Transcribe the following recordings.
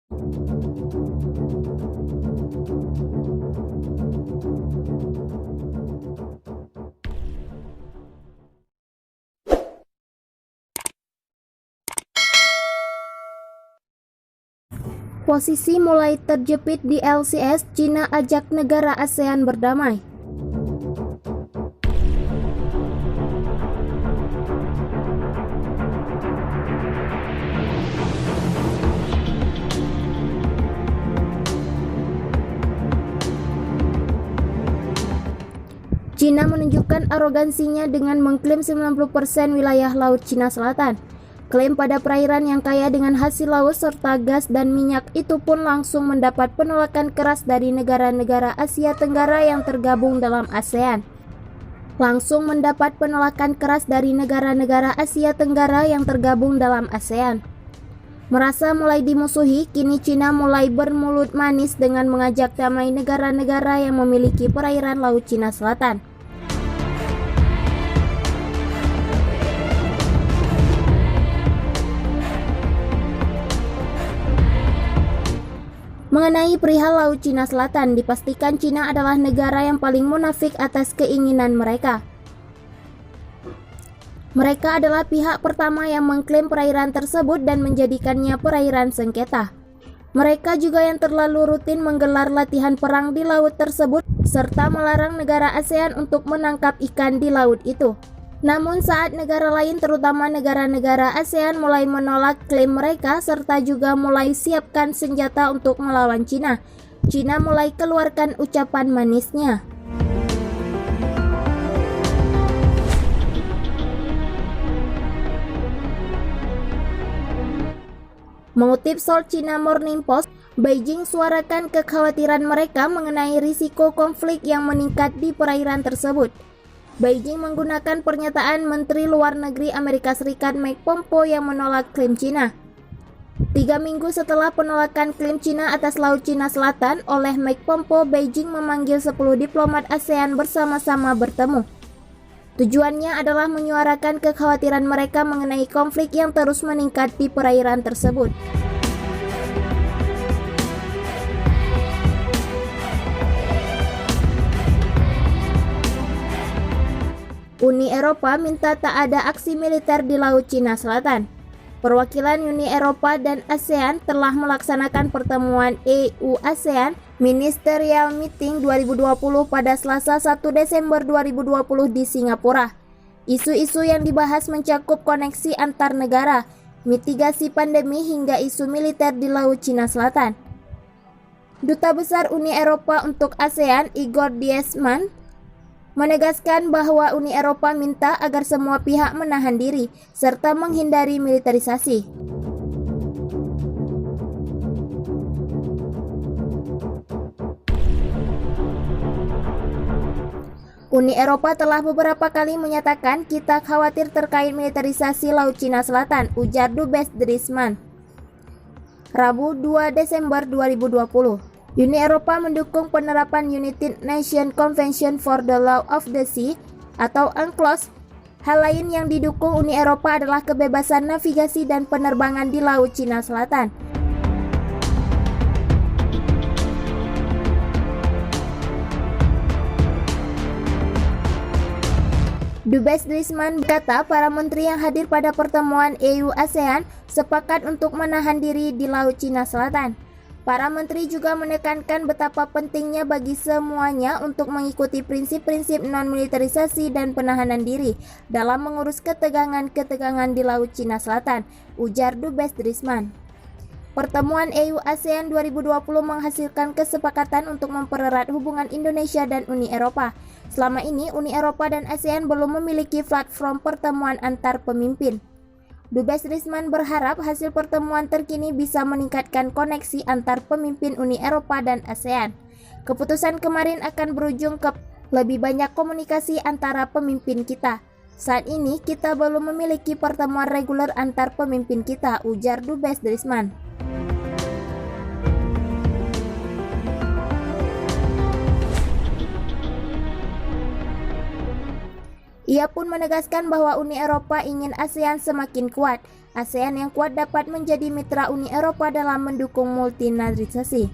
Posisi mulai terjepit di LCS, Cina ajak negara ASEAN berdamai. Cina menunjukkan arogansinya dengan mengklaim 90% wilayah Laut Cina Selatan. Klaim pada perairan yang kaya dengan hasil laut serta gas dan minyak itu pun langsung mendapat penolakan keras dari negara-negara Asia Tenggara yang tergabung dalam ASEAN. Langsung mendapat penolakan keras dari negara-negara Asia Tenggara yang tergabung dalam ASEAN. Merasa mulai dimusuhi, kini Cina mulai bermulut manis dengan mengajak damai negara-negara yang memiliki perairan Laut Cina Selatan. Mengenai perihal Laut Cina Selatan, dipastikan Cina adalah negara yang paling munafik atas keinginan mereka. Mereka adalah pihak pertama yang mengklaim perairan tersebut dan menjadikannya perairan sengketa. Mereka juga yang terlalu rutin menggelar latihan perang di laut tersebut, serta melarang negara ASEAN untuk menangkap ikan di laut itu. Namun saat negara lain terutama negara-negara ASEAN mulai menolak klaim mereka serta juga mulai siapkan senjata untuk melawan Cina, Cina mulai keluarkan ucapan manisnya. Mengutip South China Morning Post, Beijing suarakan kekhawatiran mereka mengenai risiko konflik yang meningkat di perairan tersebut. Beijing menggunakan pernyataan Menteri Luar Negeri Amerika Serikat Mike Pompeo yang menolak klaim Cina. 3 minggu setelah penolakan klaim Cina atas Laut Cina Selatan oleh Mike Pompeo, Beijing memanggil 10 diplomat ASEAN bersama-sama bertemu. Tujuannya adalah menyuarakan kekhawatiran mereka mengenai konflik yang terus meningkat di perairan tersebut. Uni Eropa minta tak ada aksi militer di Laut Cina Selatan. Perwakilan Uni Eropa dan ASEAN telah melaksanakan pertemuan EU-ASEAN Ministerial Meeting 2020 pada Selasa 1 Desember 2020 di Singapura. Isu-isu yang dibahas mencakup koneksi antar negara, mitigasi pandemi hingga isu militer di Laut Cina Selatan. Duta Besar Uni Eropa untuk ASEAN, Igor Diesman, menegaskan bahwa Uni Eropa minta agar semua pihak menahan diri serta menghindari militerisasi. Uni Eropa telah beberapa kali menyatakan kita khawatir terkait militerisasi Laut Cina Selatan, ujar Dubes Driesman. Rabu 2 Desember 2020. Uni Eropa mendukung penerapan United Nations Convention for the Law of the Sea atau UNCLOS. Hal lain yang didukung Uni Eropa adalah kebebasan navigasi dan penerbangan di Laut Cina Selatan. Dubes Driesman berkata para menteri yang hadir pada pertemuan EU-ASEAN sepakat untuk menahan diri di Laut Cina Selatan. Para menteri juga menekankan betapa pentingnya bagi semuanya untuk mengikuti prinsip-prinsip non-militerisasi dan penahanan diri dalam mengurus ketegangan-ketegangan di Laut Cina Selatan, ujar Dubes Driesman. Pertemuan EU-ASEAN 2020 menghasilkan kesepakatan untuk mempererat hubungan Indonesia dan Uni Eropa. Selama ini, Uni Eropa dan ASEAN belum memiliki platform pertemuan antar pemimpin. Dubes Driesman berharap hasil pertemuan terkini bisa meningkatkan koneksi antar pemimpin Uni Eropa dan ASEAN. Keputusan kemarin akan berujung ke lebih banyak komunikasi antara pemimpin kita. Saat ini kita belum memiliki pertemuan reguler antar pemimpin kita, ujar Dubes Driesman. Ia pun menegaskan bahwa Uni Eropa ingin ASEAN semakin kuat. ASEAN yang kuat dapat menjadi mitra Uni Eropa dalam mendukung multinarisasi.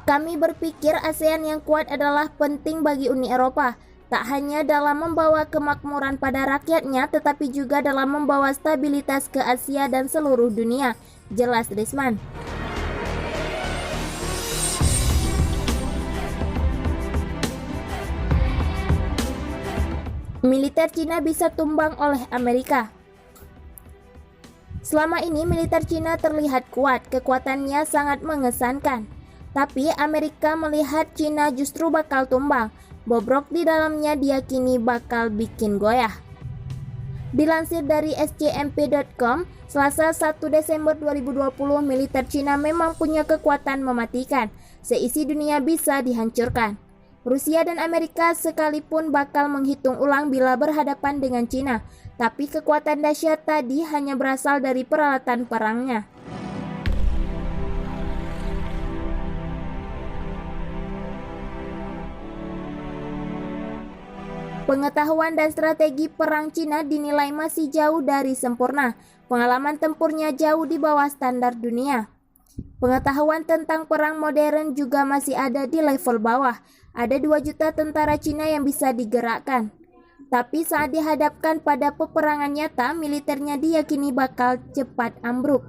Kami berpikir ASEAN yang kuat adalah penting bagi Uni Eropa, tak hanya dalam membawa kemakmuran pada rakyatnya, tetapi juga dalam membawa stabilitas ke Asia dan seluruh dunia, jelas Risman. Militer Cina bisa tumbang oleh Amerika. Selama ini militer Cina terlihat kuat, kekuatannya sangat mengesankan. Tapi Amerika melihat Cina justru bakal tumbang. Bobrok di dalamnya diyakini bakal bikin goyah. Dilansir dari scmp.com, Selasa 1 Desember 2020, militer Cina memang punya kekuatan mematikan. Seisi dunia bisa dihancurkan. Rusia dan Amerika sekalipun bakal menghitung ulang bila berhadapan dengan Cina, tapi kekuatan dahsyat tadi hanya berasal dari peralatan perangnya. Pengetahuan dan strategi perang Cina dinilai masih jauh dari sempurna. Pengalaman tempurnya jauh di bawah standar dunia. Pengetahuan tentang perang modern juga masih ada di level bawah. Ada 2 juta tentara Cina yang bisa digerakkan. Tapi saat dihadapkan pada peperangan nyata, militernya diyakini bakal cepat ambruk.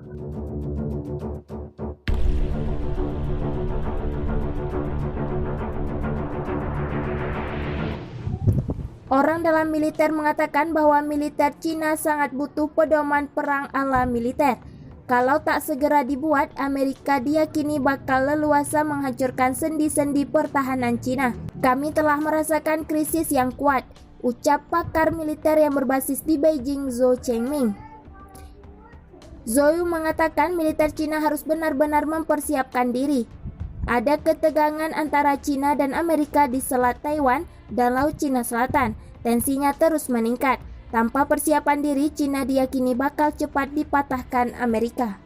Orang dalam militer mengatakan bahwa militer Cina sangat butuh pedoman perang ala militer. Kalau tak segera dibuat, Amerika diyakini bakal leluasa menghancurkan sendi-sendi pertahanan Cina. Kami telah merasakan krisis yang kuat, ucap pakar militer yang berbasis di Beijing, Zhou Chengming. Zhou mengatakan militer Cina harus benar-benar mempersiapkan diri. Ada ketegangan antara Cina dan Amerika di Selat Taiwan dan Laut Cina Selatan. Tensinya terus meningkat. Tanpa persiapan diri, Cina diyakini bakal cepat dipatahkan Amerika.